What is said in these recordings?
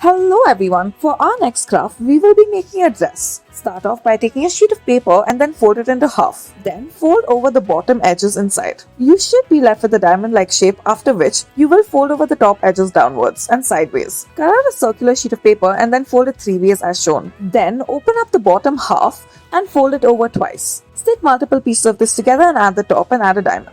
Hello everyone, for our next craft we will be making a dress. Start off by taking a sheet of paper and then fold it into half. Then fold over the bottom edges inside. You should be left with a diamond-like shape, after which you will fold over the top edges downwards and sideways. Cut out a circular sheet of paper and then fold it 3 ways as shown. Then open up the bottom half and fold it over twice. Stick multiple pieces of this together and add the top and add a diamond.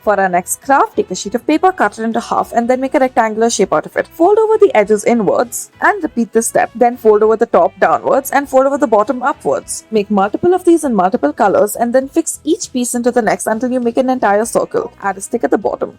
For our next craft, take a sheet of paper, cut it into half and then make a rectangular shape out of it. Fold over the edges inwards and repeat this step. Then fold over the top downwards and fold over the bottom upwards. Make multiple of these in multiple colors and then fix each piece into the next until you make an entire circle. Add a stick at the bottom.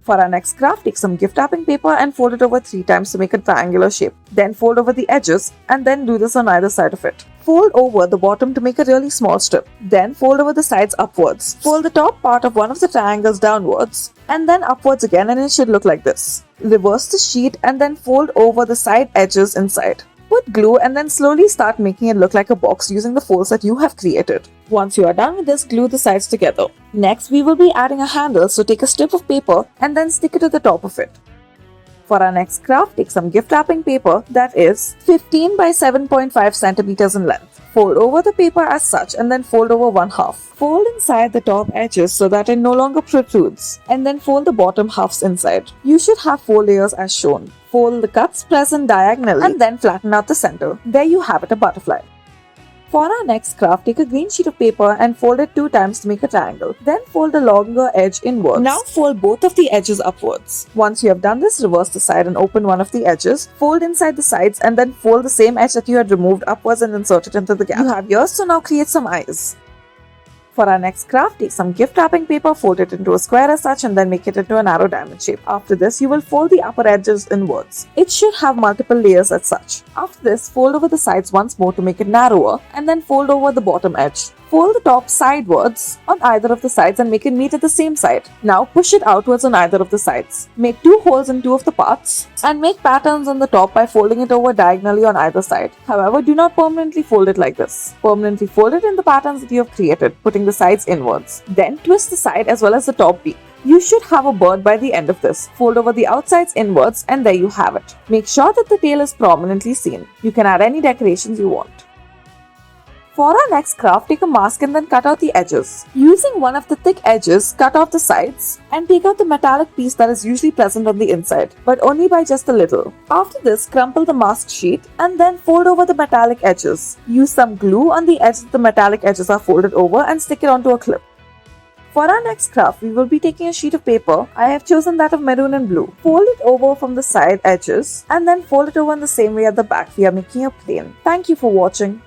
For our next craft, take some gift wrapping paper and fold it over 3 times to make a triangular shape. Then fold over the edges and then do this on either side of it. Fold over the bottom to make a really small strip. Then fold over the sides upwards. Fold the top part of one of the triangles downwards and then upwards again, and it should look like this. Reverse the sheet and then fold over the side edges inside. Put glue and then slowly start making it look like a box using the folds that you have created. Once you are done with this, glue the sides together. Next, we will be adding a handle, so take a strip of paper and then stick it to the top of it. For our next craft, take some gift wrapping paper that is 15 by 7.5 centimeters in length. Fold over the paper as such and then fold over one half. Fold inside the top edges so that it no longer protrudes, and then fold the bottom halves inside. You should have 4 layers as shown. Fold the cuts present diagonally and then flatten out the center. There you have it, a butterfly. For our next craft, take a green sheet of paper and fold it 2 times to make a triangle. Then fold the longer edge inwards. Now fold both of the edges upwards. Once you have done this, reverse the side and open one of the edges. Fold inside the sides and then fold the same edge that you had removed upwards and insert it into the gap. You have yours, so now create some eyes. For our next craft, take some gift wrapping paper, fold it into a square as such and then make it into a narrow diamond shape. After this, you will fold the upper edges inwards. It should have multiple layers as such. After this, fold over the sides once more to make it narrower and then fold over the bottom edge. Fold the top sidewards on either of the sides and make it meet at the same side. Now push it outwards on either of the sides. Make 2 holes in 2 of the parts and make patterns on the top by folding it over diagonally on either side. However, do not permanently fold it like this. Permanently fold it in the patterns that you have created, putting the sides inwards. Then twist the side as well as the top beak. You should have a bird by the end of this. Fold over the outsides inwards and there you have it. Make sure that the tail is prominently seen. You can add any decorations you want. For our next craft, take a mask and then cut out the edges. Using one of the thick edges, cut off the sides and take out the metallic piece that is usually present on the inside, but only by just a little. After this, crumple the mask sheet and then fold over the metallic edges. Use some glue on the edge that the metallic edges are folded over and stick it onto a clip. For our next craft, we will be taking a sheet of paper. I have chosen that of maroon and blue. Fold it over from the side edges and then fold it over in the same way at the back. We are making a plane. Thank you for watching.